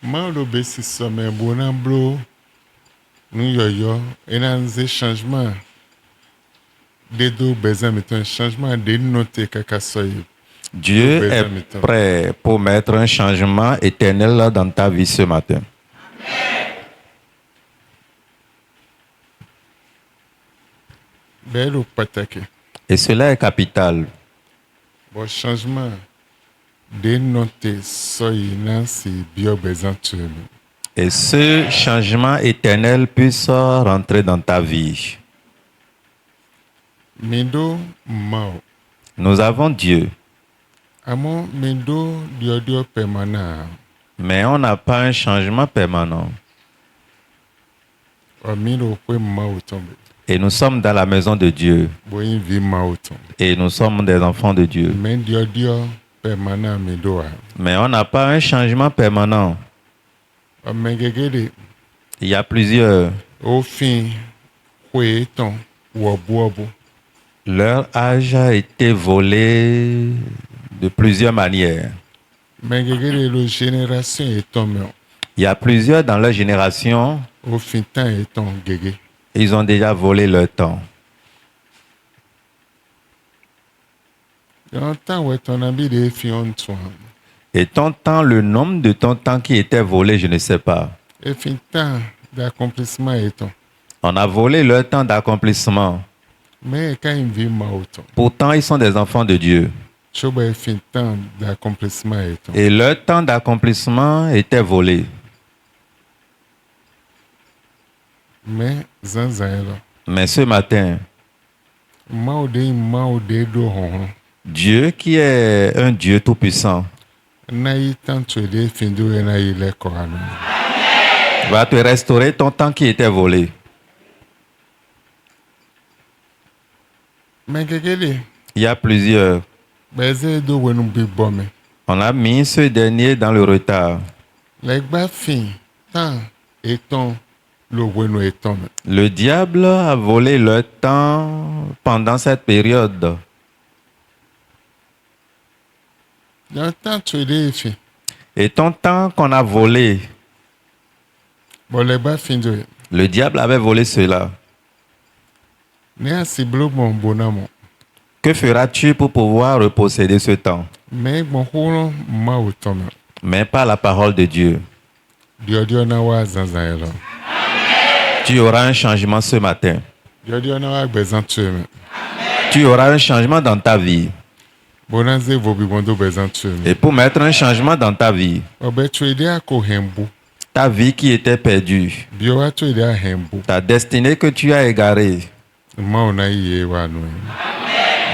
Mando besi some bonamblo nous yo et dans ces changements des deux besoins mettons changement de noter kakasoy. Dieu est prêt pour mettre un changement éternel dans ta vie ce matin. Belo patake. Et cela est capital. Bon changement de noter soy nansi bio besoin tu. Et ce changement éternel puisse rentrer dans ta vie. Mendo mao. Nous avons Dieu. Amo mendo dio permanent. Mais on n'a pas un changement permanent. Amiro fue mao tombe. Et nous sommes dans la maison de Dieu. Boyin vi mao tombe. Et nous sommes des enfants de Dieu. Mais dio permanent mendo. Mais on n'a pas un changement permanent. Amengegede. Il y a plusieurs. Au fin, ton wabuabu. Leur âge a été volé de plusieurs manières. Mengegede lo génération est tombé. Il y a plusieurs dans leur génération. Au fin temps est ton gege. Ils ont déjà volé leur temps. Dans le temps où ton ami de fion toi. Et ton temps, le nombre de ton temps qui était volé, je ne sais pas. Et fin temps d'accomplissement est ton. On a volé leur temps d'accomplissement. Mais quand il vit mauton. Pourtant, ils sont des enfants de Dieu. Choba fin temps d'accomplissement est ton. Et leur temps d'accomplissement était volé. Mais zanzaelo. Mais ce matin, Maude do hon. Dieu qui est un Dieu tout-puissant Naï tant tu de fin do et naï le korano. va te restaurer ton temps qui était volé. Mengegede. Il y a plusieurs. Beze do wenu bi bome. On a mis ce dernier dans le retard. Legba fin temps et ton le wenu est ton. Le diable a volé leur temps pendant cette période. Dans le temps tu de fin. Et ton temps qu'on a volé, Bon legba fin do. le diable avait volé cela. Ne asiblo mon bonamo. Que feras-tu pour pouvoir reposséder ce temps? Mais bon holo mauton. Mais pas la parole de Dieu. Dio na wa zanzaelo. Tu auras un changement ce matin. Dio na wa besoin tu. Tu auras un changement dans ta vie. Bonanze vobi bondo besoin tu. Et pour mettre un changement dans ta vie, Obe tu ide ako hembu. ta vie qui était perdue, Bio wa tu ide a hembu. ta destinée que tu as égarée, Mauna iye wa no.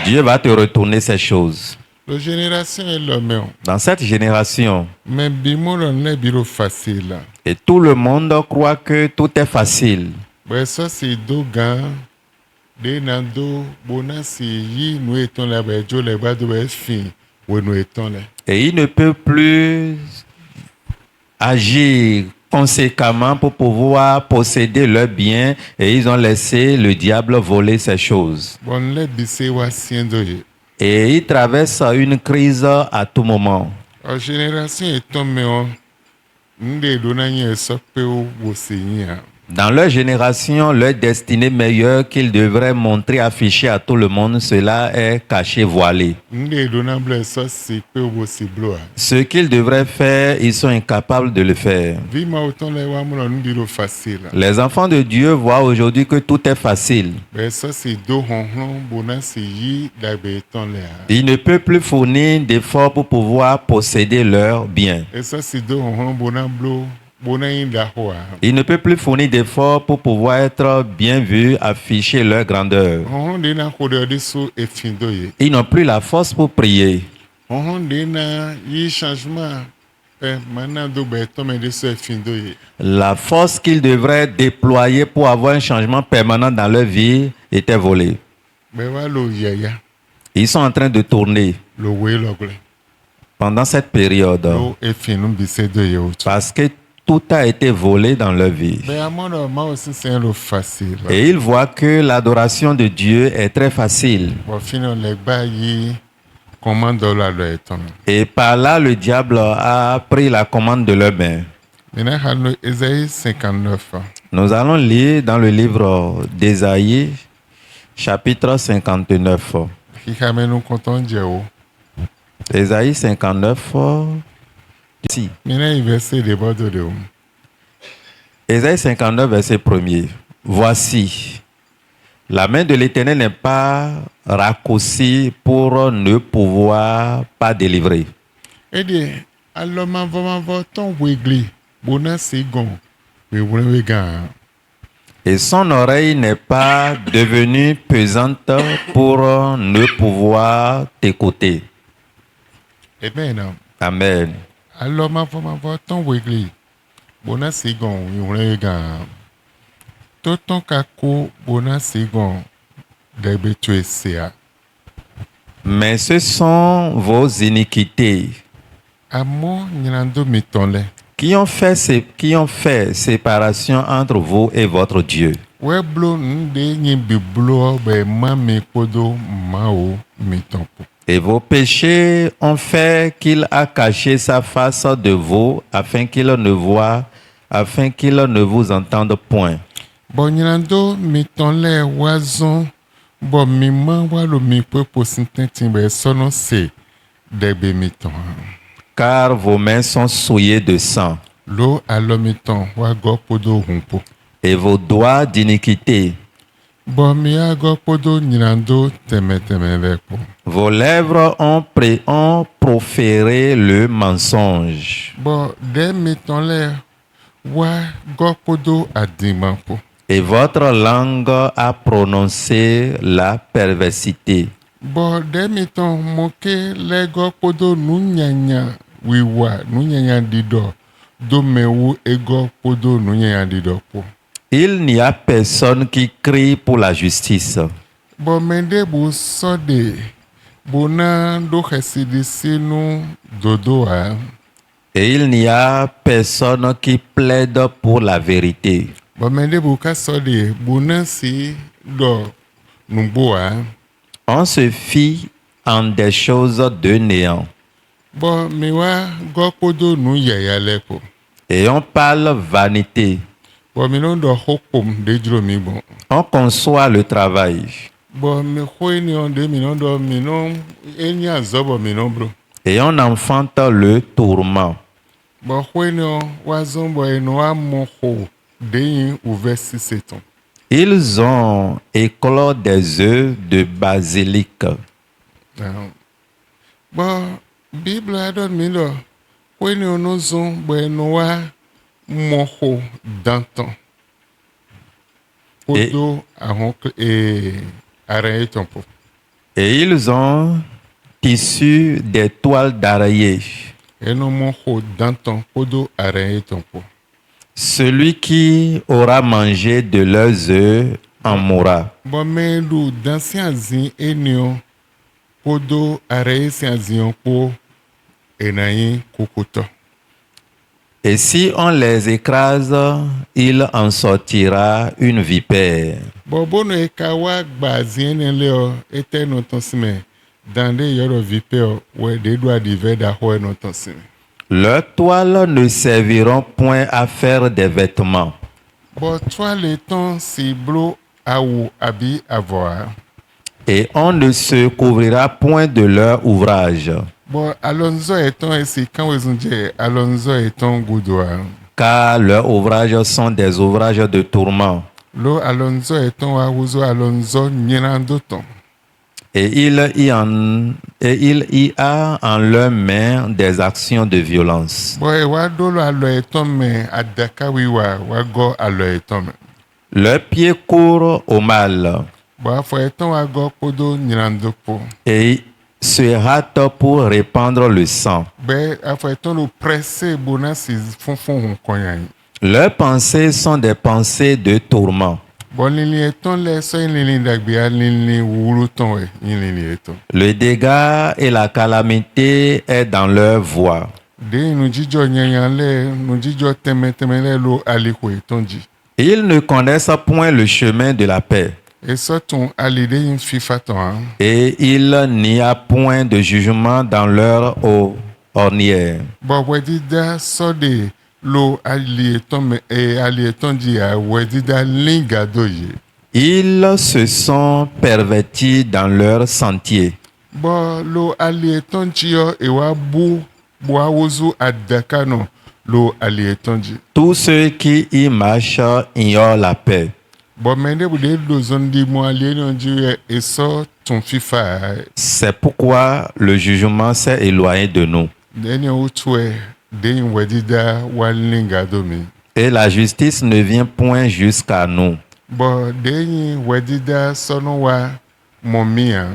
Dieu va te retourner ces choses. La génération est l'homme. Dans cette génération, Mais bimolo ne biro facile. et tout le monde croit que tout est facile. Ben ça c'est dogan. De nando bonasi yi nous étant là ben jo le ba do ben fin. We nous étant là. Et il ne peut plus agir conséquemment pour pouvoir posséder leurs biens et ils ont laissé le diable voler ces choses. Bon le bise wa siendo ye. Et ils traversent une crise à tout moment. La génération est tombée. Nde dona nye sope o wosenyia. Dans leur génération, leur destinée meilleure qu'ils devraient montrer, afficher à tout le monde, cela est caché, voilé. Nde dona ble so si pe o wosiblo. Ce qu'ils devraient faire, ils sont incapables de le faire. Vi ma autant le wa mo no biro facile. Les enfants de Dieu voient aujourd'hui que tout est facile. Ben ça c'est do honhon bonasi yi da be ton le. Ils ne peuvent plus fournir d'efforts pour pouvoir posséder leurs biens. Et ça c'est do honhon bonamblo bonayin da hoa. Ils ne peuvent plus fournir d'efforts pour pouvoir être bien vus, afficher leur grandeur. Honhon de na kode de so e findo ye. Ils n'ont plus la force pour prier. Honhon de na yi changement. Maintenant do be to me de so e findo ye. La force qu'ils devraient déployer pour avoir un changement permanent dans leur vie était volée. Ben wa lo yaya. Ils sont en train de tourner Lo we logle. pendant cette période Lo e finu bise do ye o. parce que tout a été volé dans leur vie. Ben amono ma aussi c'est lo facile. Et ils voient que l'adoration de Dieu est très facile. Bon fino le ba yi commande la lo eton. Et par là, le diable a pris la commande de leurs mains. Maintenant, allons Ésaïe 59. Nous allons lire dans le livre d'Ésaïe, chapitre 59. Qui amène nous comptons Dieu. Ésaïe 59. Si. Maintenant, il verset de bord de l'eau. Ésaïe 59, verset 1er. Voici, la main de l'Éternel n'est pas raccourcie pour ne pouvoir pas délivrer. Et dit, alors, ma ton wigli, bona sigon, mais vous n'avez gagné. Et son oreille n'est pas devenue pesante pour ne pouvoir t'écouter. Amen. Amen. Alors, ma ton wigli, bona sigon, mais vous n'avez gagné. Tout ton kako, bona sigon, d'ebe tu es. Mais ce sont vos iniquités Amo nyando mitonle. qui ont fait séparation entre vous et votre Dieu. Weblo nde nyi biblo be mami kodo mao mitompo. Et vos péchés ont fait qu'il a caché sa face de vous afin qu'il ne vous entende point. Bon nyando mitonle wazon bon mima walo mi pepo sintentin be sono se debe miton. Car vos mains sont souillées de sang Lo alo miton wa go podo humpo. et vos doigts d'iniquité. Bon mi a go podo nyando teme lepo. Vos lèvres ont proféré le mensonge Bon de mitonle wa go podo adimampo. et votre langue a prononcé la perversité. Bon, demiton moke lego podo nunyanya wiwa nunyanya dido domewu ego podo nunyanya dido po. Il n'y a personne qui crie pour la justice. Bon, mende bu sode bona do hesidi sinu dodo a. Et il n'y a personne qui plaide pour la vérité. Bon, mende bu ka sode bona si do numbo a. On se fie en des choses de néant. Bon, miwa go podo nu yaya lepo. Et on parle vanité. Bon, minon do hokom de dromi bon. On conçoit le travail. Bon, mi khoy ni on de minon do minon enya zobo minon bro. Et on enfante le tourment. Bon, khoy ni on wazon bo eno amoho de yin ouvert 6 ans. Ils ont éclos des œufs de basilic. Bon, Bible a donné mi lo. Khoy ni on ozon bo eno wa moho danton. Podo ahon et arrêter ton pot. Et ils ont tissu des toiles d'araignée. Eno moho danton podo arrêter ton pot. Celui qui aura mangé de leurs œufs en mourra. Bon, mais nous, dans ces azin, enio, podo arrêter ces azin po enayin kokoto. Et si on les écrase, il en sortira une vipère. Bon, bon, e kawa gbazien leo ete no tonsime. Dans des yoro vipeo, ouais, des doigts d'hiver d'ahoe no tonsime. Leurs toiles ne serviront point à faire des vêtements. Bon, toi, les temps, si blo aou abi avoir. Et on ne se couvrira point de leur ouvrage. Bon, Alonso étant ici, quand vous avez Alonso étant goudoir. Car leurs ouvrages sont des ouvrages de tourment. Lo Alonso étant Awuzo Alonso Nyenandoton. Et il y a en leurs mains des actions de violence. Bon, et wadolo alo étant mais adaka wiwa wago alo étant mais. Leurs pieds courent au mal Bon, faut étant wago podo Nyenandopo. et se hâtent pour répandre le sang. Ben, faut étant le pressé bonasi fonfon konyan. Leurs pensées sont des pensées de tourment. Bon, lili étant les soins lili d'agbia lili wuluton we lili étant. Le dégât et la calamité est dans leur voie. De nous jijo nyanyanle, nous jijo temetemele lo aliko étant dit. Ils ne connaissent point le chemin de la paix. Et ça, ton alidé une fifaton. Et il n'y a point de jugement dans leur ornière. Bon, ouais, dit da, so de lo alieton e alieton di a wedida lingado ye. Ils se sont pervertis dans leur sentier. Bo lo alieton di yo e wa bu bo awozu adaka no lo alieton di. Tous ceux qui y marchent ignorent la paix. Bo mende bu de do zondi mo alieton di e so ton fifa. C'est pourquoi le jugement s'est éloigné de nous. Deni utwe de wedida wa lingado mi. Et la justice ne vient point jusqu'à nous. Bo deni wedida sono wa momia.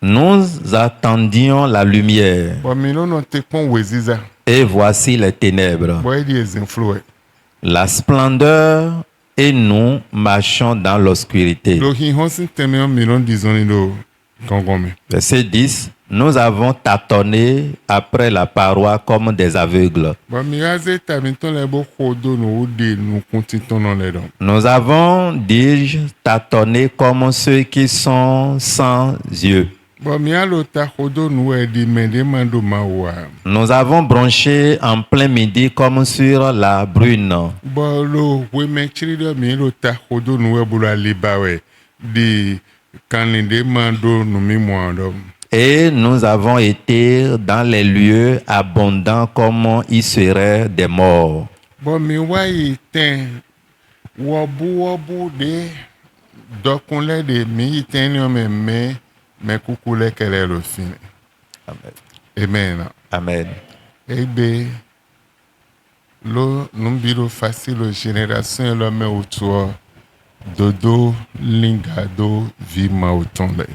Nous attendions la lumière. Bo mi no te kon weziza. Et voici les ténèbres. Bo e di ezinfluwe. La splendeur et nous marchons dans l'obscurité. Lo hi honsin teme mi non dizoni do gongome. Verset 10. Nous avons tâtonné après la paroi comme des aveugles. Bo mi aze taminton le bo khodo no de no kuntinton no le don. Nous avons, dis-je, tâtonné comme ceux qui sont sans yeux. Bo mi alo ta khodo no e di mende mando mawa. Nous avons bronché en plein midi comme sur la brune. Bo lo we me chiri do mi lo ta khodo no e bula libawe di kaninde mando no mi moando. Et nous avons été dans les lieux abondants comme il serait des morts. Bo mi wa yi ten wobu de dokunle de mi yi ten ni o me kukule kele lo fine. Amen. Amen. Amen. Ebe lo numbiro facile génération lo me autour dodo lingado vima autonde.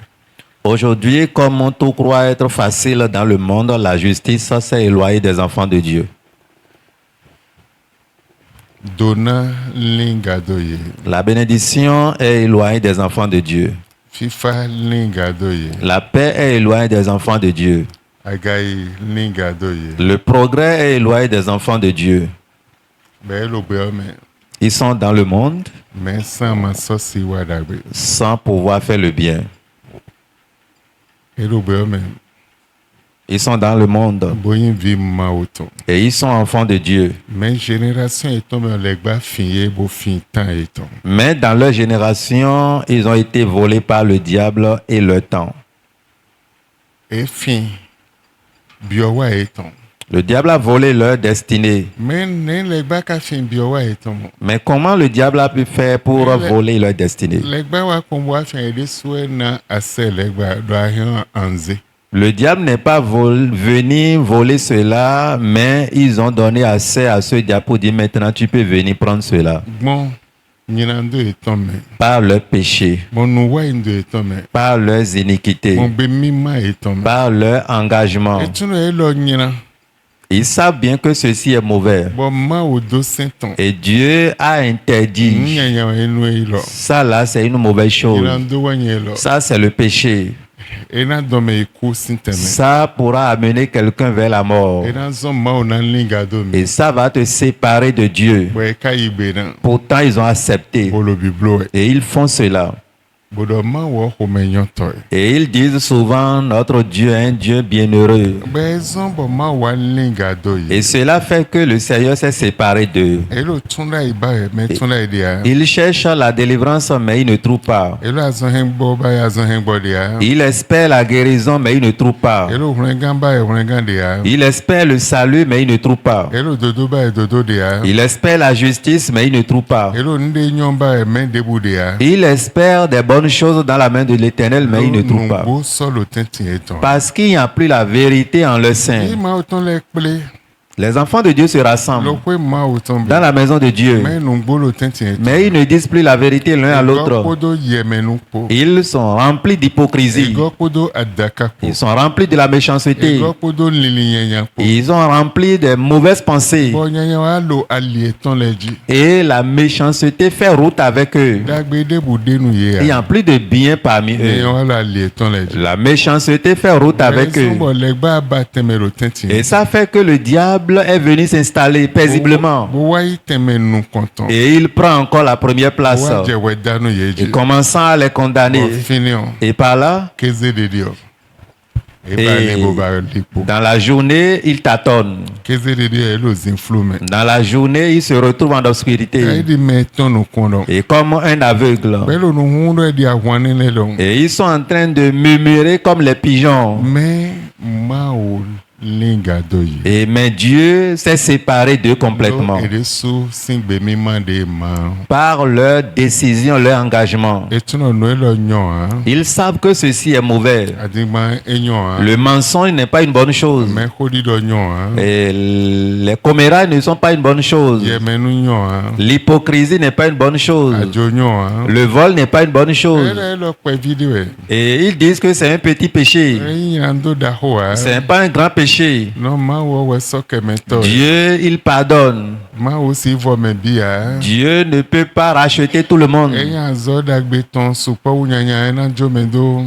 Aujourd'hui, comme tout croit être facile dans le monde, la justice s'est éloignée des enfants de Dieu. Dona lingado ye. La bénédiction est éloignée des enfants de Dieu. Fifa lingado ye. La paix est éloignée des enfants de Dieu. Agai lingado ye. Le progrès est éloigné des enfants de Dieu. Be lo be me. Ils sont dans le monde Mais sans ma sosi wadabe. sans pouvoir faire le bien. E lo be me. Ils sont dans le monde Boyin vima auton. et ils sont enfants de Dieu. Mais génération eton me legba finye bo fin tan eton. Mais dans leur génération, ils ont été volés par le diable et leur temps. E fin biowa eton. Le diable a volé leur destinée. Mais ne legba ka fin biowa eton. Mais comment le diable a pu faire pour voler leur destinée? Legba wa kombo fin ede soué na ase legba do ahian anze. Le diable n'est pas venu voler cela, mais ils ont donné accès à ce diable pour dire maintenant tu peux venir prendre cela. Bon, nyinando eton me. Par leur péché, Bon nouwa indo eton me. par leurs iniquités, Bon be mima eton me. par leur engagement. Etuno elo nyina. Ils savent bien que ceci est mauvais. Bon ma o do senton. Et Dieu a interdit. Nyanya enu elo. Ça là, c'est une mauvaise chose. Nyinando wa nyelo. Ça, c'est le péché. Ena dome iku sinteme. Ça pourra amener quelqu'un vers la mort. Ena zon ma o nan lingado me. Et ça va te séparer de Dieu. Bo e ka ibe nan. Pourtant, ils ont accepté. Bolo biblo e. Et ils font cela. Bodo ma wo ho menyon toy. Et ils disent souvent, notre Dieu est un Dieu bienheureux. Be zon bo ma wa lingado ye. Et cela fait que le Seigneur s'est séparé d'eux. Elo tunda iba e me tunda idia. Ils cherchent la délivrance, mais ils ne trouvent pas. Elo azon hengbo ba ya azon hengbo dia. Ils espèrent la guérison, mais ils ne trouvent pas. Elo hrengan ba e hrengan dia. Ils espèrent le salut, mais ils ne trouvent pas. Elo dodo ba e dodo dia. Ils espèrent la justice, mais ils ne trouvent pas. Elo nde nyon ba e men debu dia. Ils espèrent des bonnes choses dans la main de l'Éternel, mais ils ne trouvent pas. Nungbo solo tenti eton. Parce qu'il n'y a plus la vérité en leur sein. I ma oton le kple. Les enfants de Dieu se rassemblent Lo kwe ma oton be. dans la maison de Dieu, Mais nungbo lo tenti eton. mais ils ne disent plus la vérité l'un à l'autre. Kodo yeme nungpo. Ils sont remplis d'hypocrisie. Ego kodo adaka po. Ils sont remplis de la méchanceté. Ego kodo lili nyanya po. Ils ont rempli de mauvaises pensées. Bo nyanya wa lo ali eton leji. Et la méchanceté fait route avec eux. Dagbe debu denu ye. Il n'y a plus de bien parmi eux. Nyanya wa lo ali eton leji. La méchanceté fait route avec eux. Bo legba ba teme lo tenti. Et ça fait que le diable est venu s'installer paisiblement. Bo wa yi teme nu konton. Et il prend encore la première place. Wa jewe danu Et yeji. commençant à les condamner. Bo finion. Et par là, Keze de dio. Eba libo ba lipo. dans la journée, il tâtonne. Kezele de elo zinflume. Dans la journée, il se retrouve en obscurité. Aidi meton no kondo. Et comme un aveugle. Belo no hundo di ahwane ne long. Et ils sont en train de murmurer comme les pigeons. Mais mao linga doyi. Mais Dieu s'est séparé d'eux complètement. Et de sous singbe mima de ma. Par leur décision, leur engagement. Et tu no elo nyon hein. Ils savent que ceci est mauvais. Adigma enyon hein. Le mensonge n'est pas une bonne chose. Mais kodi do nyon hein. Et les commérages ne sont pas une bonne chose. Ye menu nyon hein. L'hypocrisie n'est pas une bonne chose. Adjo nyon hein. Le vol n'est pas une bonne chose. Elo kwe vidéo. Et ils disent que c'est un petit péché. Yando da ho hein. C'est pas un grand péché. Non ma wo we soke meto. Dieu, il pardonne. Ma aussi vo me bia. Dieu ne peut pas racheter tout le monde. Eyan zo dagbe ton supa unyanya ena jo mendo.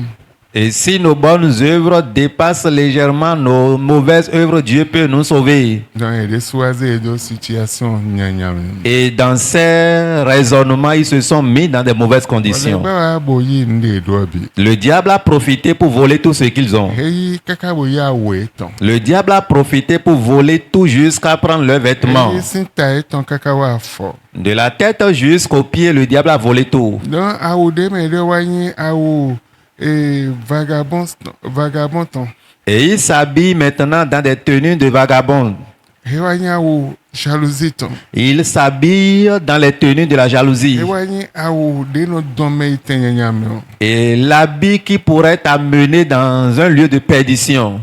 Et si nos bonnes œuvres dépassent légèrement nos mauvaises œuvres, Dieu peut nous sauver. Dans les soisés de situation nyanya. Et dans ces raisonnements, ils se sont mis dans de mauvaises conditions. Ba boyi nde dobi. Le diable a profité pour voler tout ce qu'ils ont. Hey kaka boya we ton. Le diable a profité pour voler tout jusqu'à prendre leurs vêtements. Hey sinta ton kaka wa fo. De la tête jusqu'aux pieds, le diable a volé tout. Dans aoude me de wani aou et vagabond ton. Et il s'habille maintenant dans des tenues de vagabonds. He wani aou jalousie ton. Il s'habille dans les tenues de la jalousie. He wani aou de no domme itenyanya me. Et l'habit qui pourrait t'amener dans un lieu de perdition.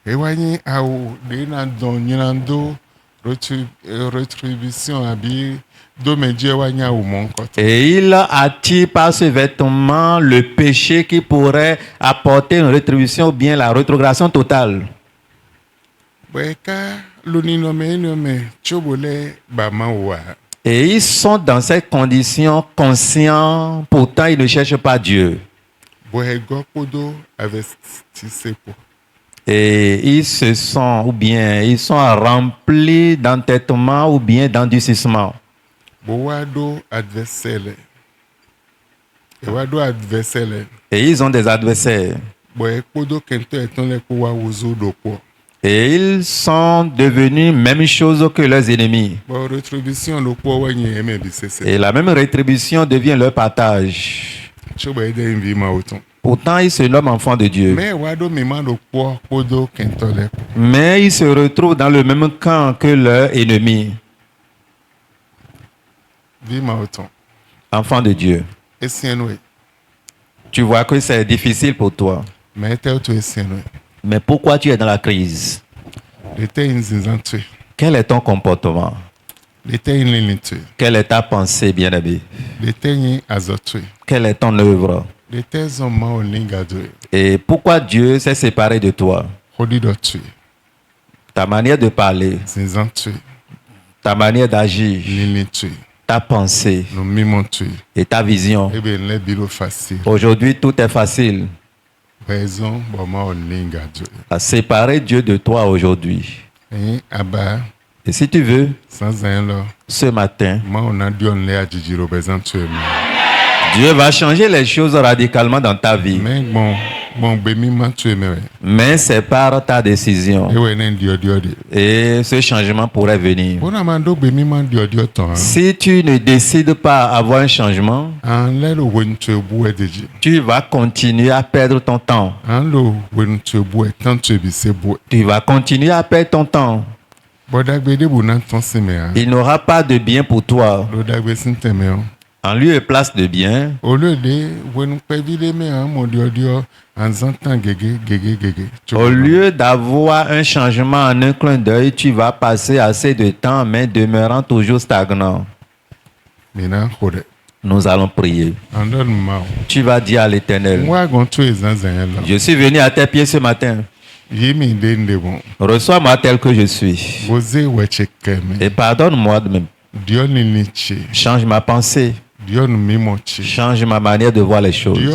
He wani aou de na don nyando retribution abi do me die wani aou mon kote. Et il attire par ce vêtement le péché qui pourrait apporter une rétribution ou bien la rétrogradation totale. Bweka lunino me chobole ba mawa. Et ils sont dans cette condition conscients, pourtant ils ne cherchent pas Dieu. Bwego kodo investisse po. Et ils se sont, ou bien ils sont remplis d'entêtement ou bien d'endurcissement. Bwado adversaire. Ewado adversaire. Et ils ont des adversaires. Bwe kodo kento eton le ko wa wuzo do po. Et ils sont devenus même chose que leurs ennemis. Bo retribution do po wani eme bisese. Et la même rétribution devient leur partage. Choba ede invi ma oton. Pourtant, ils se nomment enfants de Dieu. Mais wado mima do po kodo kento le. Mais ils se retrouvent dans le même camp que leurs ennemis. Vi ma oton. Enfants de Dieu. Esienwe. Tu vois que c'est difficile pour toi. Mais te to esienwe. Mais pourquoi tu es dans la crise? Lete inzinzan tu. Quel est ton comportement? Lete inlini tu. Quelle est ta pensée, bien-aimé? Lete yin azotu. Quelle est ton œuvre? Lete zoma olinga do. Et pourquoi Dieu s'est séparé de toi? Hodi do tu. Ta manière de parler, Zinzan tu. ta manière d'agir, Lini tu. ta pensée No mimon tu. et ta vision. Ebe nle bilo facile. Aujourd'hui, tout est facile. Raison boma olinga do. À séparer Dieu de toi aujourd'hui. Yin aba Et si tu veux, sans un lo. ce matin, Ma ona dion le ajijiro bezan tu eme. Dieu va changer les choses radicalement dans ta vie. Mais bon be mima tu eme. Mais c'est par ta décision. Ewe nen dio de. Et ce changement pourrait venir. Bona mando be mima dio ton. Si tu ne décides pas à avoir un changement, An le lo wen tu bu edeji. tu vas continuer à perdre ton temps. An lo wen tu bu tant tu bi se bu. Tu vas continuer à perdre ton temps. Bodagbe de bu nan ton seme a. Il n'aura pas de bien pour toi. Lo dagbe sinteme o. En lieu et place de bien, Au lieu de wen pe vile me an mon dio en zantan gege. au lieu d'avoir un changement en un clin d'œil, tu vas passer assez de temps, mais demeurant toujours stagnant. Mina khode. Nous allons prier. Andon ma. Tu vas dire à l'Éternel, Moi gon tu ezanzan la. je suis venu à tes pieds ce matin. Yemi de ndebon. Reçois-moi tel que je suis. Boze weche keme. Et pardonne-moi de même. Dio ni niche. Change ma pensée. Dieu nous mimochi. Change ma manière de voir les choses. Dieu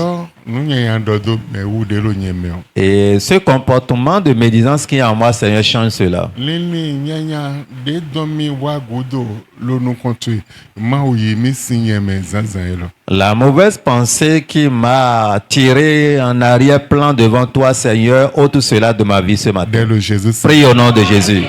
nous n'y a dodo mais où de l'eau n'y est. Et ce comportement de médisance qui est en moi, Seigneur, change cela. Lili nyanya de domi wa gudo lo nous contre ma ouye mi signe mes zanzan. La mauvaise pensée qui m'a tiré en arrière-plan devant toi, Seigneur, ôte cela de ma vie ce matin. Dès le Jésus. Prie au nom de Jésus.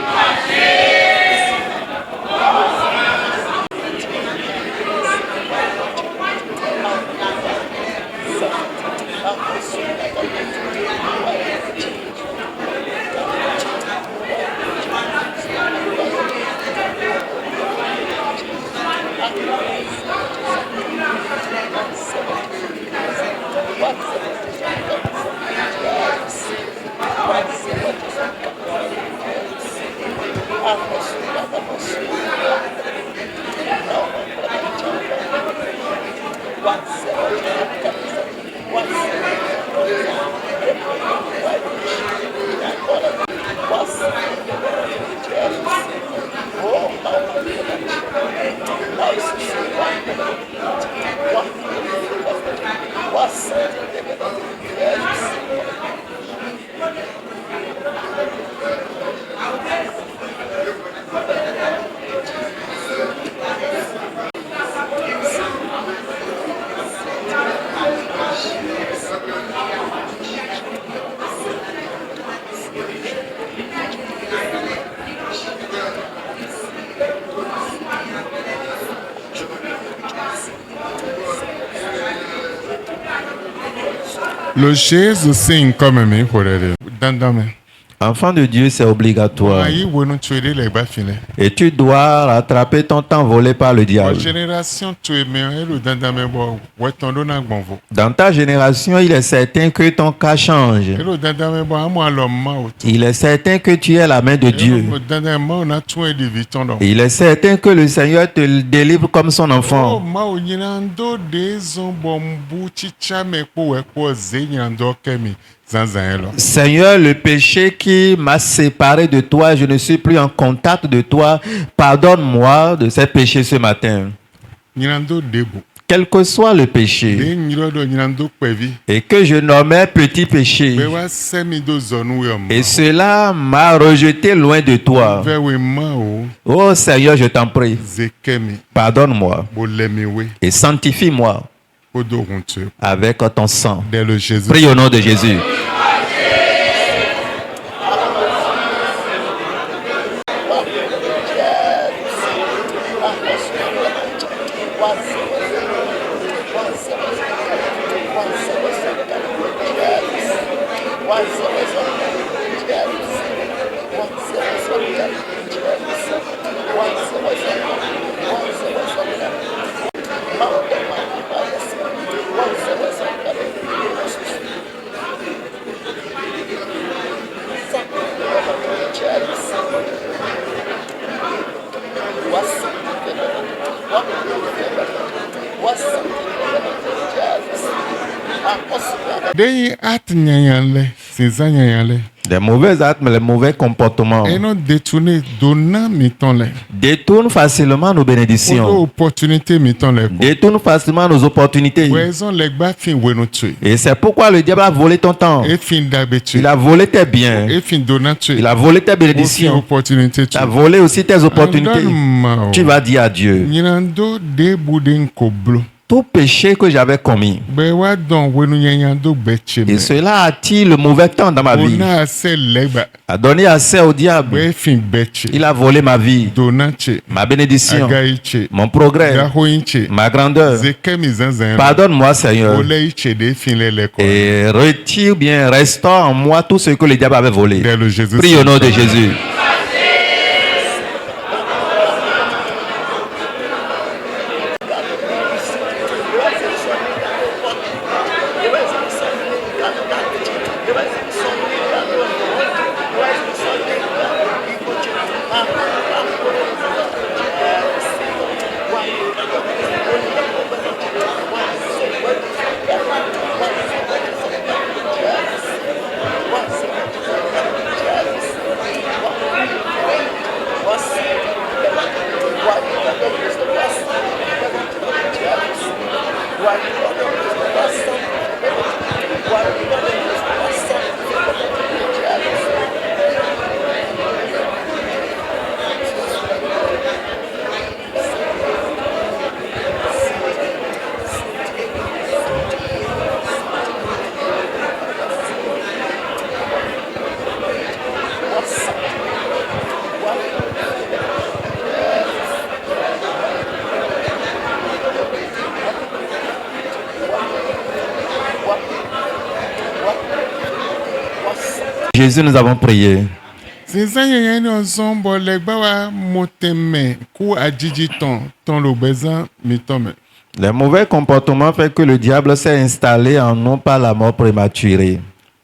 Le Jésus signe comme mes pour les dandame. Enfant de Dieu, c'est obligatoire. Aïe où nous tuer les bas filets. Et tu dois rattraper ton temps volé par le La diable. génération tuer mais le dandame bon ouais ton don a bon vo. Dans ta génération, il est certain que ton cas change. Le dandame bon à moi l'homme mort. Il est certain que tu es la main de Dieu. Le dandame on a tué des vitons donc. Il est certain que le Seigneur te délivre comme son Oh enfant. ma o nyando des on bombu chicha me ko ze nyando kemi zanzan lo. Seigneur, le péché qui m'a séparé de toi, je ne suis plus en contact de toi. Pardonne-moi de ces péchés ce matin. Nyando debo. Quel que soit le péché, De nyiro nyando kwevi. et que je nommais petit péché, Be wa semi do zonu yo ma. et cela m'a rejeté loin de toi. Ve we ma o Oh Seigneur, je t'en prie, ze kemi pardonne-moi bo lemi we et sanctifie-moi odo huntu. avec ton sang. Dès le Jésus. Prie au nom de Jésus. Dey at nyanyale, sinza nyanyale. Les mauvais actes, les mauvais comportements Et non détourner donnant miton le. détournent facilement nos Odo bénédictions, opportunité miton le. détournent facilement nos opportunités. Raison les gba fin we no tu. Et c'est pourquoi le diable a volé ton temps. Et fin d'abe tu. Il a volé tes biens. Et fin donnant tu. Il a volé tes Aussi bénédictions. opportunité tu. Il a volé aussi tes opportunités. Andalma o. Tu vas dire à Dieu, Nyando de boudin koblo. tout péché que j'avais commis, Be wa don we no nyanyando beche me. et cela attire le mauvais temps dans ma vie, Ona se legba. a donné accès au diable. Be fin beche. Il a volé ma vie, Donnant tu. ma bénédiction, Agaiche. mon progrès, Gahoinche. ma grandeur. Zekemi zanzan. Pardonne-moi, Seigneur, Oleiche de fin le ko. et retire bien, restaure en moi tout ce que le diable avait volé. Dès le Jésus. Prie au nom de Jésus. Jésus, nous avons prié. Zinzan yẹn ni ọzọ bọ lẹgbẹ wa mo tẹ mẹ kó àjíjí tán ló bẹzán mi tán mẹ. Les mauvais comportements font que le diable s'est installé en nous par la mort prématurée.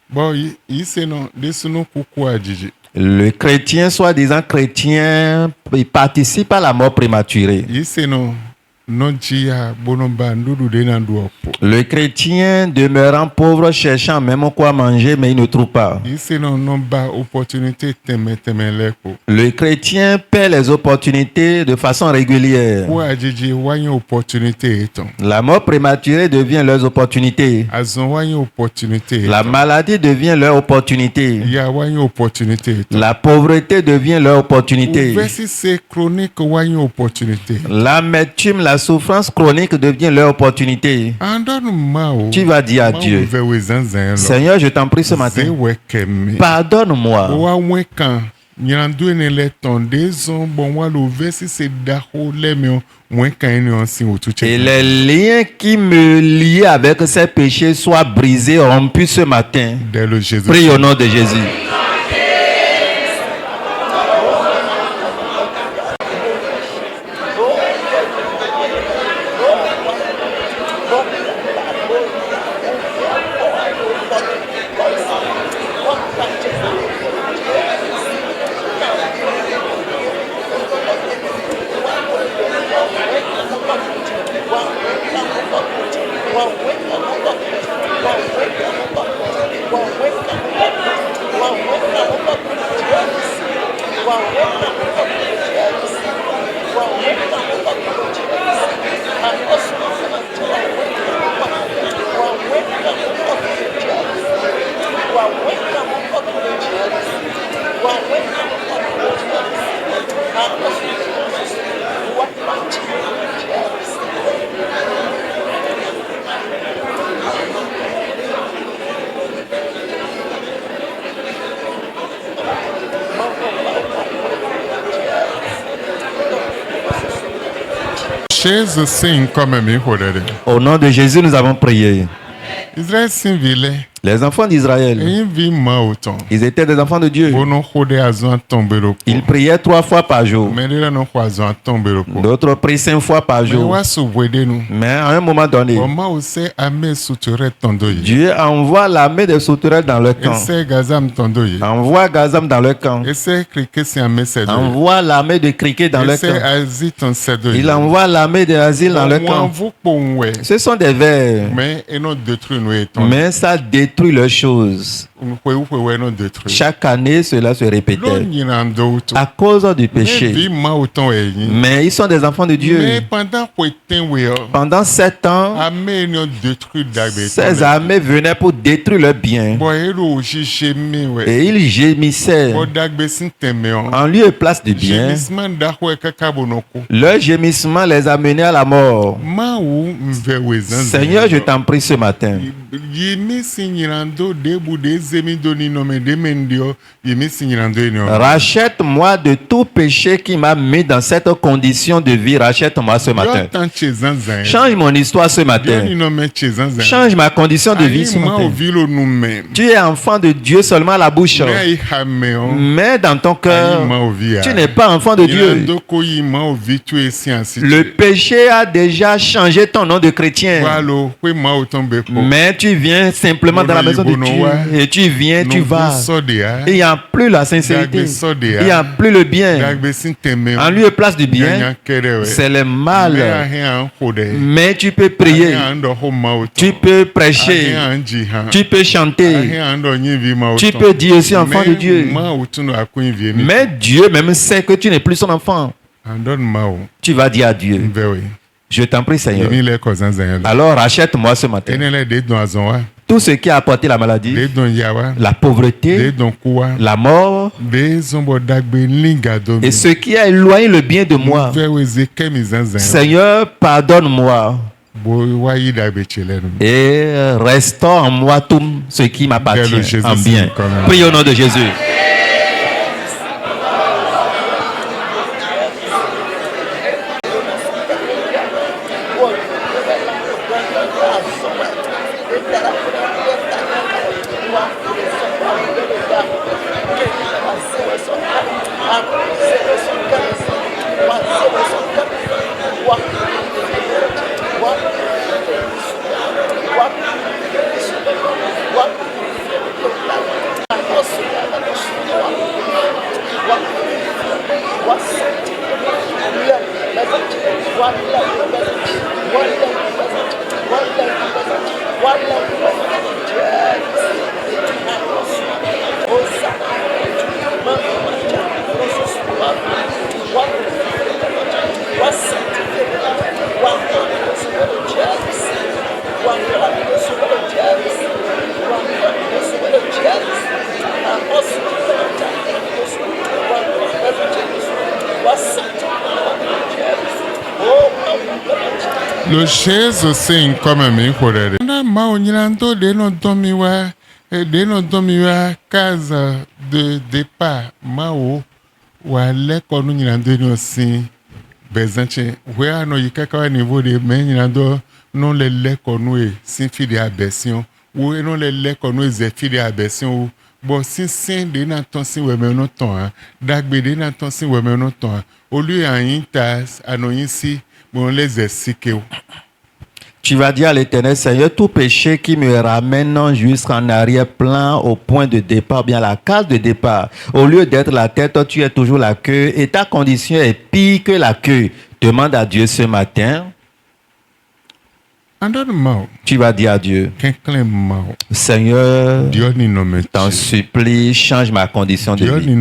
Bọ yìí ṣe náà désùnú kúkú àjíjí. Le chrétien, soi-disant chrétien, il participe à la mort prématurée. Yìí ṣe náà nọjíya bonomba ndúdú dénà du ọ̀pọ̀. Le chrétien demeurant pauvre, cherchant même quoi manger, mais il ne trouve pas. Yìí ṣe náà nọmba opportunité tẹ̀mẹ̀tẹ̀mẹ̀ lẹ́kọ̀ọ́. Le chrétien perd les opportunités de façon régulière. Kó àjíjí wáyé opportunité yìí tán. La mort prématurée devient leurs opportunités. Àzàn wáyé opportunité yìí La tán. maladie devient leur opportunité. Ìyá wáyé opportunité yìí tán. La pauvreté devient leur opportunité. Ouvẹ́sísẹ́ chronique wáyé opportunité. L'amertume, la souffrance chronique devient leur opportunité. Andọ́nù máa o. Tu vas dire à Dieu, Máa zanzan lọ. Seigneur, je t'en prie ce matin, Zéwẹ̀ kẹ̀mí. pardonne-moi. Wa wẹ́ kan nyirandu ẹni lẹ tàn dé zọ́n bọ̀ wá lò vẹ́sísẹ́ dàhó lẹ́mi wẹ́ kan ẹni ọ̀sìn òtútù. Et les liens qui me liaient avec ces péchés soient brisés, rompus ce matin. Dès le Jésus. Prie au nom de Jésus. Jésus signe comme mi hodere. Au nom de Jésus, nous avons prié. Israël sin vile. Les enfants d'Israël, Eyin vi ma autant. ils étaient des enfants de Dieu. Bono hode azon tombero. Ils priaient 3 fois par jour. Medela no ho azon tombero. D'autres prient 5 fois par Me jour. wa su wede nu. Mais à un moment donné, Oma o se ame suture tondo yi. Dieu envoie l'armée des sauterelles dans leur camp. Ese gazam tondo yi. Envoie Gazam dans leur camp. Ese krike si ame sedo. Envoie l'armée de criquets dans leur Ese camp. azi ton sedo yi. Il envoie l'armée de asile dans leur Mo camp. anvu ponwe. Ce sont des vers. Mais eno détruit nous étant. Mais ça détruit leurs choses. Nkwe no détruit. Chaque année, cela se Lo répétait. nyinando to. À cause du Me péché. vi ma autant eyin. Mais ils sont des enfants de Mais Dieu. pendant que we Pendant 7 ans, ame no détruit dagbe. ces armées venaient pour détruire leurs biens. Bo ero jije mi we. Et ils gémissaient Bo dagbe sin teme on. en lieu et place de biens. Gémissement da ho kaka bonoko. Leur gémissement les a menés à la mort. Ma ou mve we zanzan. Seigneur, je t'en prie ce matin. Yimi signirando debu de zemi doni nome de mendio. Yimi signirando eno. Rachète-moi de tout péché qui m'a mis dans cette condition de vie. Rachète-moi ce matin. Yo tan che zanzan. Change mon histoire ce Yo ni matin. nome che zanzan. Change ma condition de vie ce Ma o matin. vilo nou men. Tu es enfant de Dieu seulement à la bouche. Me ai hame on. Mais dans ton Ayi cœur, ma o vi a. tu n'es pas enfant de Dieu. Yirando ko yi ma o vi tu esi ansi. Le péché a déjà changé ton nom de chrétien. Walo, kwe ma o tombe po. Mais tu viens simplement dans la maison de Dieu. Et tu viens, tu vas. Et il n'y a plus la sincérité. Il n'y a plus le bien. En lieu et place du bien, c'est le mal. Mais tu peux prier. Tu peux prêcher. Tu peux chanter. Tu peux dire aussi enfant de Dieu. Mais Dieu même sait que tu n'es plus son enfant. Tu vas dire à Dieu, je t'en prie Seigneur. Alors rachète-moi ce matin. Tout ce qui a apporté la maladie, la pauvreté, la mort, et ce qui a éloigné le bien de moi. Seigneur, pardonne-moi. Et restaure en moi tout ce qui m'appartient en bien. Prie au nom de Jésus. Le chaise c'est comme mi horere. Na ma onyilando de no domiwa case de départ mao wa leko no nyilando no sin bezanche where no yikaka niveau de men nyilando non le leko no e sin fi de abesion wo non le leko no ze fi de abesion bo sin de na ton sin we me no ton dagbe de na ton sin we me no ton olu ayin tas anoyin si bon les esike. Tu vas dire à l'Éternel, Seigneur, tout péché qui me ramène jusqu'en arrière-plan au point de départ, bien à la case de départ, au lieu d'être la tête, toi, tu es toujours la queue et ta condition est pire que la queue. Demande à Dieu ce matin. Tu vas dire à Dieu, Seigneur, t'en supplie, change ma condition de vie.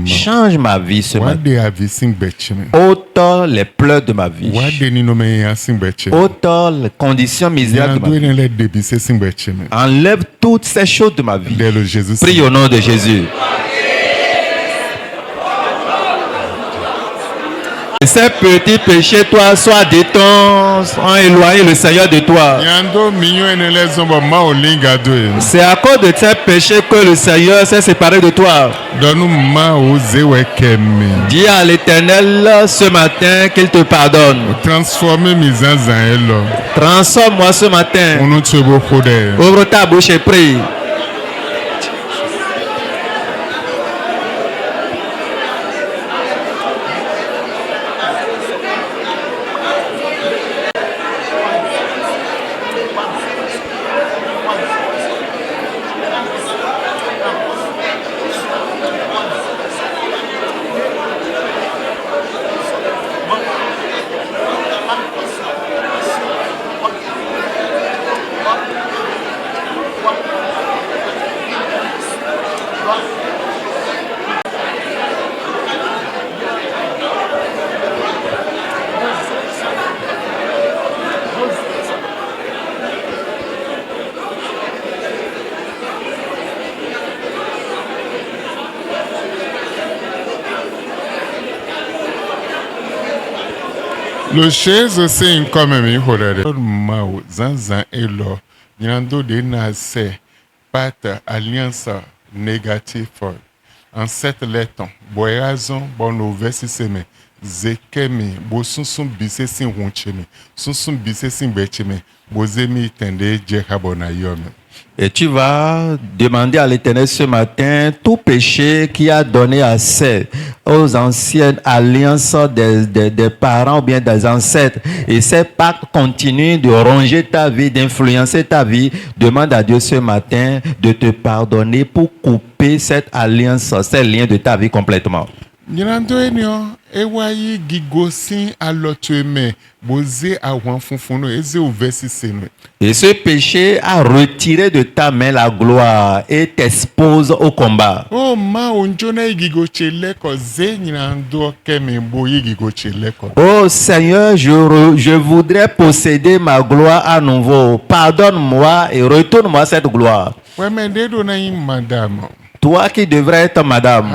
Change ma vie ce matin. Ôte les pleurs de ma vie. Ôte les conditions misérables de ma vie. Enlève toutes ces choses de ma vie. Prie au nom de Jésus. Ces petits péchés, toi, sois détends, ont éloigné le Seigneur de toi. C'est à cause de ces péchés que le Seigneur s'est séparé de toi. Dis à l'Éternel ce matin qu'il te pardonne. Transforme-moi ce matin. Ouvre ta bouche et prie. Le chaise c'est comme mi horere. Mao zanzan elo. Nyando de na se pat alliance négative. En cette lettre, boyazon bon au verset seme. Zekemi bo sunsun bise sin hunchemi. Sunsun bise sin bechemi. Bozemi tende jekabona yome. Et tu vas demander à l'Éternel ce matin tout péché qui a donné accès aux anciennes alliances des parents ou bien des ancêtres. Et ces pactes continuent de ronger ta vie, d'influencer ta vie. Demande à Dieu ce matin de te pardonner pour couper cette alliance, ces liens de ta vie complètement. Nyirando enyo ewayi gigosin alotueme boze awan funfuno eze au verset seno. Et ce péché a retiré de ta main la gloire et t'expose au combat. Oh ma onjona gigoche leko ze nyirando keme boye gigoche leko. Oh Seigneur, je voudrais posséder ma gloire à nouveau. Pardonne-moi et retourne-moi cette gloire. Ouais mais dedo na madame. Toi qui devrais être madame,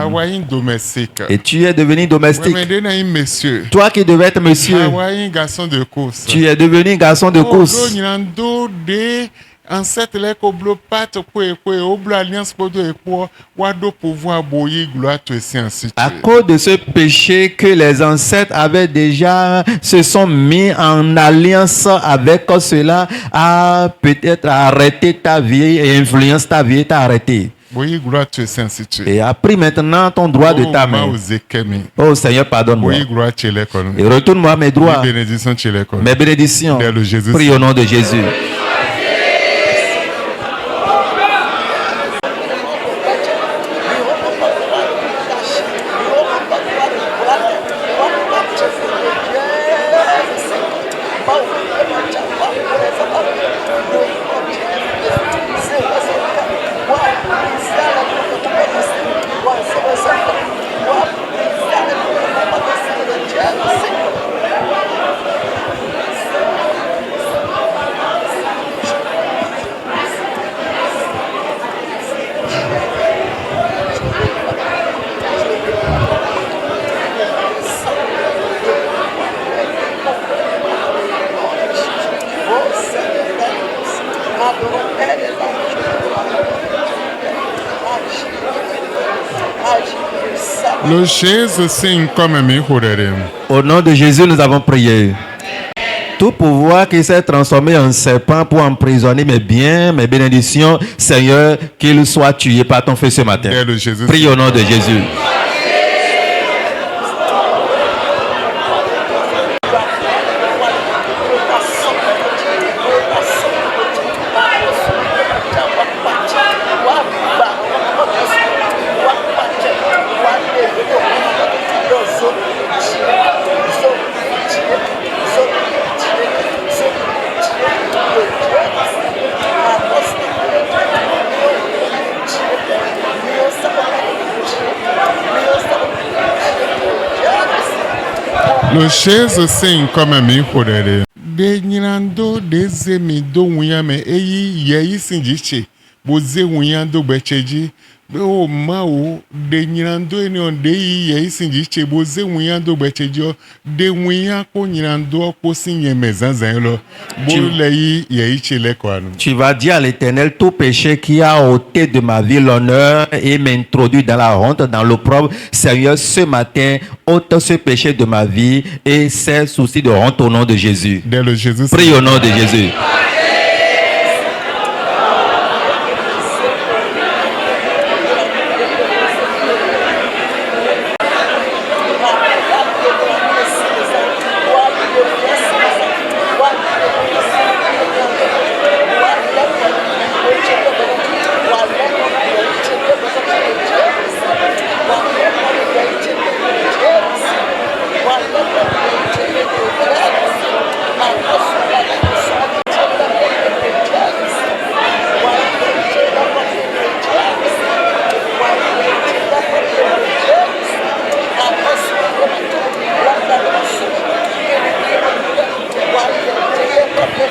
et tu es devenu domestique. Toi qui devrais être monsieur, tu es devenu garçon de course. À cause de ce péché que les ancêtres avaient déjà se sont mis en alliance avec cela, a peut-être arrêté ta vie et influence ta vie, t'a arrêté. Et a pris maintenant ton droit de ta main. Oh Seigneur, pardonne-moi. Et retourne-moi mes droits, mes bénédictions. Prie au nom de Jésus. Lo Jésus sin comme mi horere. Au nom de Jésus, nous avons prié. Tout pouvoir qui s'est transformé en serpent pour emprisonner mes biens, mes bénédictions, Seigneur, qu'il soit tué par ton feu ce matin. Dès le Jésus. Prie au nom de Jésus. Lo Jésus sin comme mi horere. De nyirando de zemi do wunyame eyi yeyi sinjiche. Boze wunyando becheji. Be o ma o de nyirando eni on de yi yeyi sinjiche boze wunyando becheji de wunya ko nyirando ko sinye mezanzan lo. Bo le yi yeyi chele ko anu. Tu vas dire à l'Éternel, tout péché qui a ôté de ma vie l'honneur et m'introduit dans la honte, dans l'opprobre, Seigneur, ce matin, ôte ce péché de ma vie et ces soucis de honte au nom de Jésus. Dès le Jésus. Prie au nom de Jésus.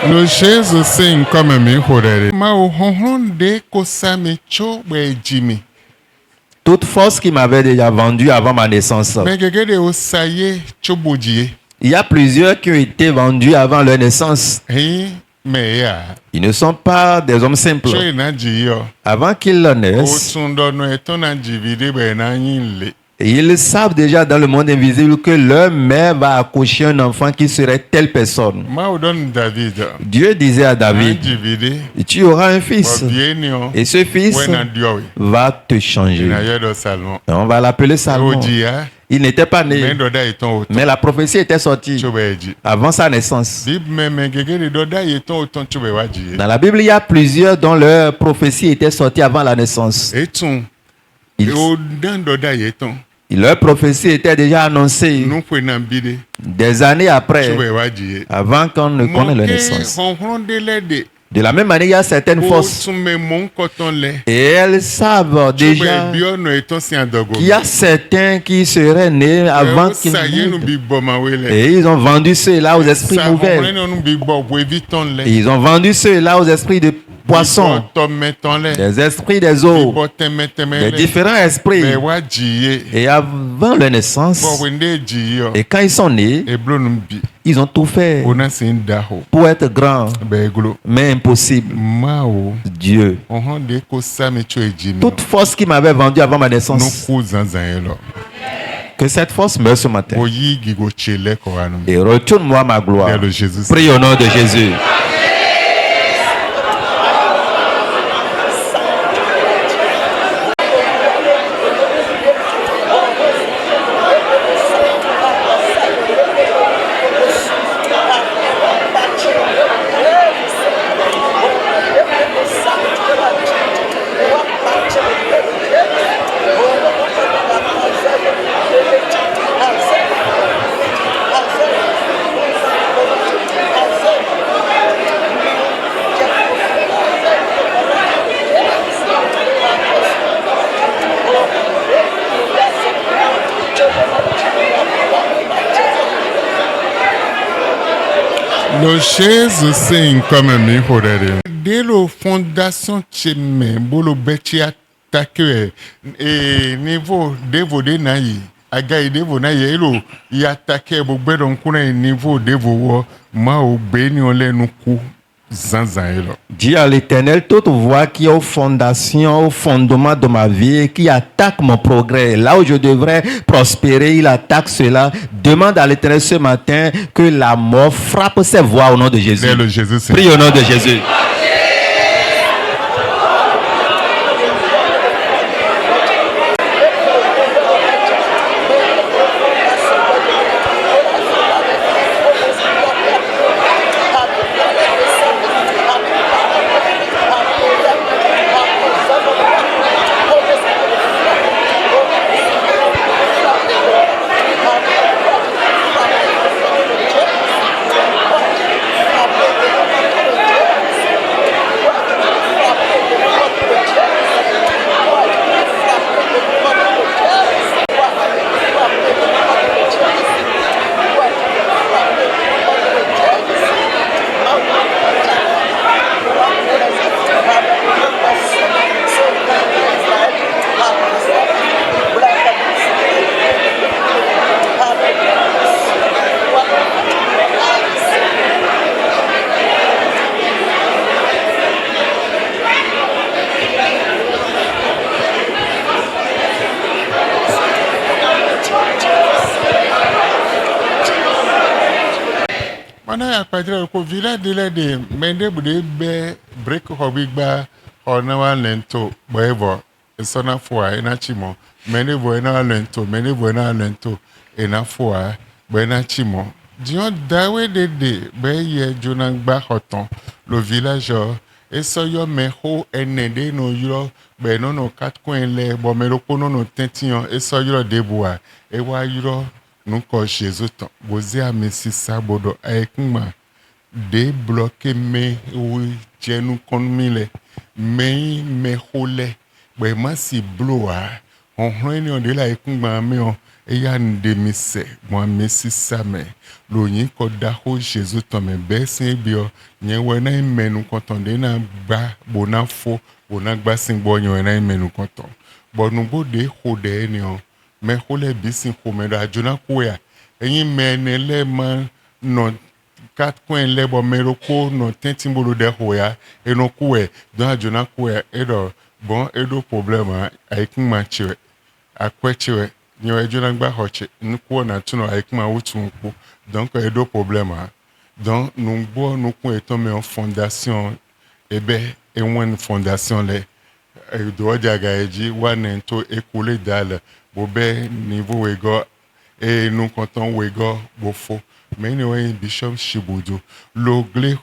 Lo Jésus sin comme mi horere. Ma o honhonde ko same cho be jimi. Toute force qui m'avait déjà vendu avant ma naissance. Mais gege o saye cho bojie. Il y a plusieurs qui ont été vendus avant leur naissance. Hein mais ya. Ils ne sont pas des hommes simples. Cho na jiyo. Avant qu'ils O naissent, tundo no etona jivide be na yinle. ils savent déjà dans le monde invisible que leur mère va accoucher un enfant qui serait telle personne. Ma o don David. Dieu disait à David, Jivide. tu auras un fils. Bieni o. Et ce fils Wena diowe. va te changer. Na yedo Salomon. Et on va l'appeler Salomon. Ojia. Il n'était pas né, Mais doda eton oton. mais la prophétie était sortie Cho be ji. avant sa naissance. Bib me gege doda eton oton cho be waji. Dans la Bible, il y a plusieurs dont leur prophétie était sortie avant la naissance. Etun. Ils- O dan doda eton. Leur prophétie était déjà annoncée Nou fwe nan bide. des années après, Cho be waji. avant qu'on ne connaisse leur naissance. honhon de lede. De la même manière, il y a certaines O forces tume mon koton le. et elles savent Déjà. déjà Biono eton si adogo. qu'il y a certains qui seraient nés avant qu'ils Sa ye nou naissent. bi bo ma wele. Et ils ont vendu ceux-là aux esprits Sa mauvais. honhon nou bi bo bo eviton le. Et ils ont vendu ceux-là aux esprits de poissons, Tom meton le. des esprits des eaux, Bo teme teme des le. différents esprits. Be waji. Et avant leur naissance, Bo wende ji yo. et quand ils sont nés, E blo nou bi. ils ont tout fait Ona sin daho. pour être grands, Be glo. mais impossible. Ma o. Dieu. Honhon de ko sa me cho ejimi. Toute force qui m'avait vendu avant ma Nou naissance, ko zanzan ye lo. que cette force meure ce matin. Bo yi gigo chele ko anu. Et retourne-moi ma gloire. Dès le Jésus. Prie au nom de Jésus. Lo Jésus sin comme mi horere. De lo fondation cheme bolo bechi attaque niveau devo de nayi. Aga devo na ye lo ya attaque bo gbedon kuna niveau devo wo ma o gbe ni ole nu ku Dis à l'Éternel, toute voix qui est aux fondations, au fondement de ma vie, qui attaque mon progrès, là où je devrais prospérer, il attaque cela. Demande à l'Éternel ce matin que la mort frappe ces voix au nom de Jésus. Prie au nom de Jésus. Mana akpadra ko vila de mende bude be break hobigba ona wa lento boevo esona foa ena chimo mende bo ena lento ena foa bo ena chimo dion dawe de be ye jona gba hoton le village esoyo meho enede no yuro be no kat coin le bo meroko no tention esoyo deboa e wa yuro nunca Jesus tão você a messi sábado é kuma de bloquer me o genu conmile me role be masi bloa on réunion de la kuma me on e ya ndemise mo messi same lo yin ko da ho Jesus tão me besin bio yen we na menu konton de na gba bona fo bona gba sin bo yen na menu konton bo nu bo de ho de ni on me hole bisin komendo ajuna kuya eyin menele man no 4 coin lebo meroko no tentimbolo de hoya eno kuwe don ajuna kuya edo bon edo problema aikuma chiwe akwechiwe nyo ajuna gba hoche nkuo na tuno aikuma wutu nku donc edo problema donc nungbo nukun eton me fondation ebe enwen fondation le do jaga eji wane to ekule dal bobe niveau wego et nous comptons wego bofo mais nous bishop Shibudu l'ogle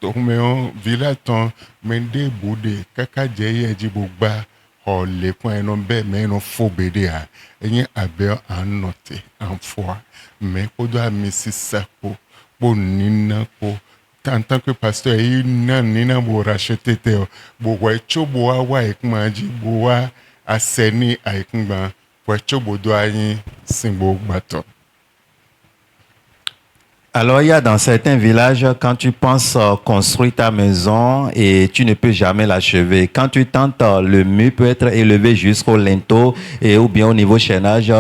to meon vilaton mende bude kaka jeye eji bogba o le point non be mais non fo bede a enye abe anote en foi mais ko do amisi sapo po nina ko en tant que pasteur il nina bo racheter te bo wa chobo wa ekmaji bo wa aseni aikungba Alors, il y a dans certains villages, quand tu penses construire ta maison et tu ne peux jamais l'achever. Quand tu tentes, le mur peut être élevé jusqu'au linteau et ou bien au niveau chaînage,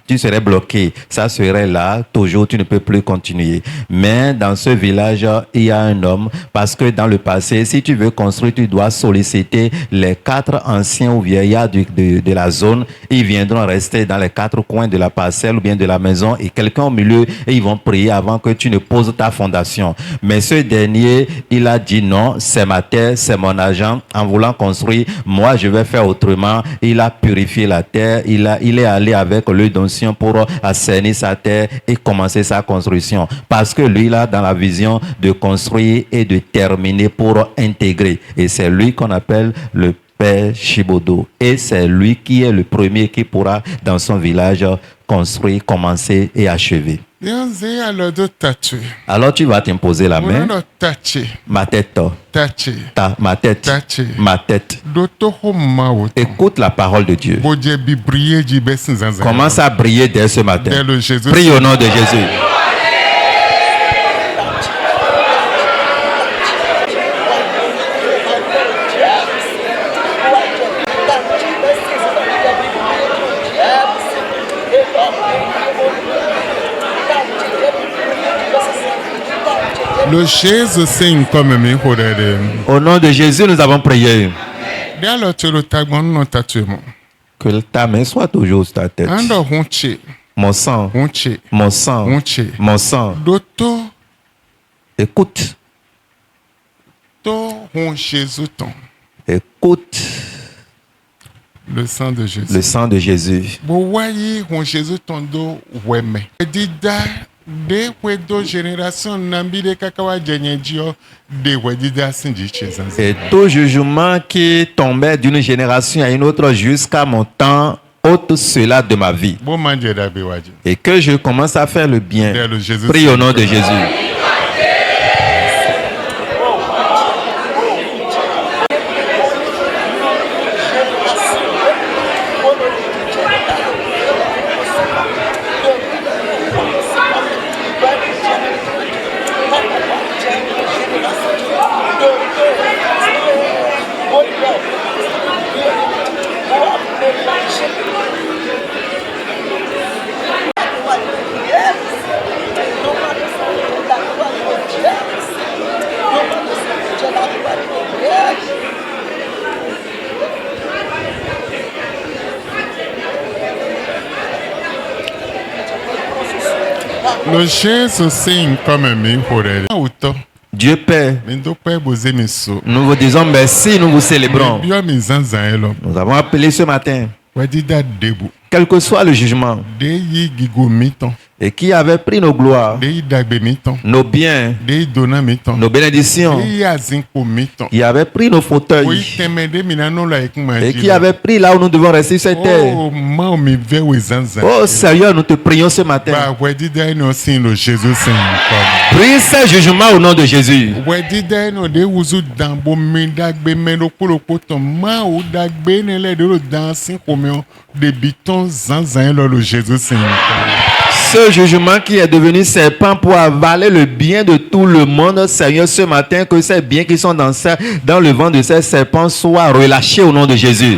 tu serais bloqué. Ça serait là, toujours, tu ne peux plus continuer. Mais dans ce village, il y a un homme, parce que dans le passé, si tu veux construire, tu dois solliciter les 4 anciens ou vieillards de la zone. Ils viendront rester dans les 4 coins de la parcelle ou bien de la maison et quelqu'un au milieu et ils vont prier avant que tu ne poses ta fondation. Mais ce dernier, il a dit non, c'est ma terre, c'est mon argent. En voulant construire, moi je vais faire autrement. Il a purifié la terre, il est allé avec l'huile d'onction pour assainir sa terre et commencer sa construction. Parce que lui, il a dans la vision de construire et de terminer pour intégrer. Et c'est lui qu'on appelle le Père Shibodo. Et c'est lui qui est le premier qui pourra, dans son village, construire, commencer et achever. Alors tu vas t'imposer la main. Ma tête. Ma tête. Ma tête. Écoute la parole de Dieu. Commence à briller dès ce matin. Prie au nom de Jésus. Le Jésus sing comme mi horere. Au nom de Jésus, nous avons prié. Dialo tiro tagbon no tatuemo. Que ta main soit toujours sur ta tête. Ando hunche, Mon sang, hunche, mon sang, hunche. mon sang. Doto Écoute, to hun Jésus ton. écoute Le sang de Jésus. le sang de Jésus. Bo wayi hun Jésus ton do weme. Dida de wedo génération nambide kakawa jenyejo de wedida sinji chezanzi. Et tout jugement qui tombait d'une génération à une autre jusqu'à mon temps, ôte cela de ma vie. Bo manje da bewaji. Et que je commence à faire le bien. Le Jésus. Prie au nom de Jésus. Le Jésus sing comme mi horere. Auto. Dieu Père, Mi do pe boze mi so. nous vous disons merci, nous vous célébrons. Bio mi zanzan elo. Nous avons appelé ce matin, Wedida debu. quel que soit le jugement, De yi gigo mi ton. et qui avait pris nos gloires, De yi dagbe mi ton. nos biens, De yi dona mi ton. nos bénédictions, De yi azinko mi ton. qui avait pris nos Oyi fauteuils, teme de mi na no la ekuma et qui avait pris là où nous devons rester sur cette terre. Oh, ma o mi ve we zanzan. Oh Seigneur, nous te prions ce matin. Ba wedida no sing le Jésus sing comme. Prie ces jugements au nom de Jésus. Wedida no de wuzu dambo mi dagbe me lo kolo ton. Ma o dagbe ne le de lo dansin comme de biton zanzan elo le Jésus sing comme. Ce jugement qui est devenu serpent pour avaler le bien de tout le monde, Seigneur, ce matin, que ces biens qui sont dans le vent de ces serpents soient relâchés au nom de Jésus.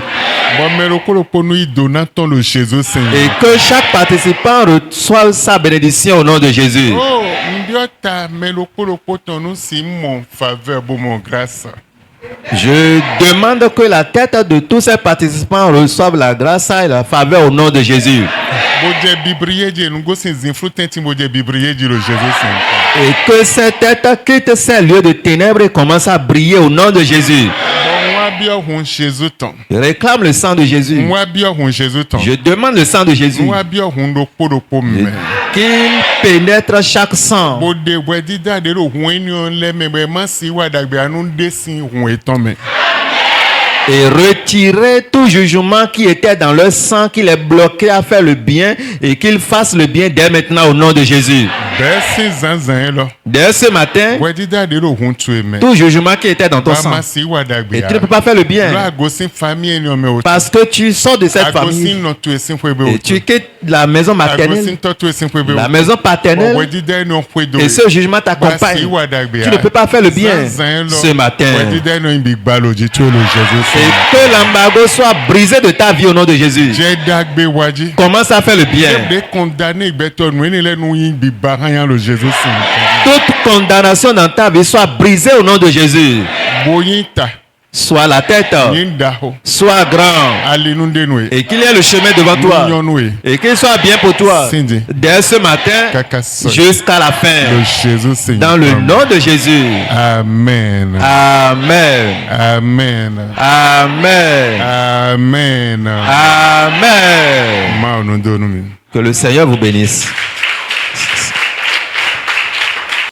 Bon, mais le kolo pono i donaton le Jésus sing. Et que chaque participant reçoive sa bénédiction au nom de Jésus. Oh, ndiota me lo kolo poto no si mon faveur bo mon grâce. Je demande que la tête de tous ces participants reçoive la grâce et la faveur au nom de Jésus. Bodje bibriye je nous go sin zinflu tenti bodje bibriye je le Jésus sing. Et que cette tête quitte ces lieux de ténèbres et commence à briller au nom de Jésus. Bon, moi bien hun Jésus ton. Je réclame le sang de Jésus. Moi bien hun Jésus ton. Je demande le sang de Jésus. Moi bien hun do po me. Qu'il pénètre chaque sang. Bodde wedida de lo hun ni on le me be man si wa dagbe anu desin hun eton me. Et retirer tout jugement qui était dans leur sang, qui les bloquait à faire le bien et qu'ils fassent le bien dès maintenant au nom de Jésus. Besi zanzan elo. Dès ce matin, Wedida de lo hun tue me. tout jugement qui était dans ton Ba sang man si wa dagbe. et tu ne peux pas faire le Lo bien agosin famille ni on me o. parce que tu sors de cette Agosin famille no tu esin fwe be et o. tu quittes la maison maternelle, la maison paternelle et ce jugement t'accompagne. Tu ne peux pas faire le bien ce matin. Et que l'embargo soit brisé de ta vie au nom de Jésus. Commence à faire le bien. Toute condamnation dans ta vie soit brisée au nom de Jésus. Soit la tête, soit grand, et qu'il y ait le chemin devant toi, et qu'il soit bien pour toi, dès ce matin jusqu'à la fin, dans le nom de Jésus. Amen. Amen. Amen. Amen. Amen. Amen. Que le Seigneur vous bénisse.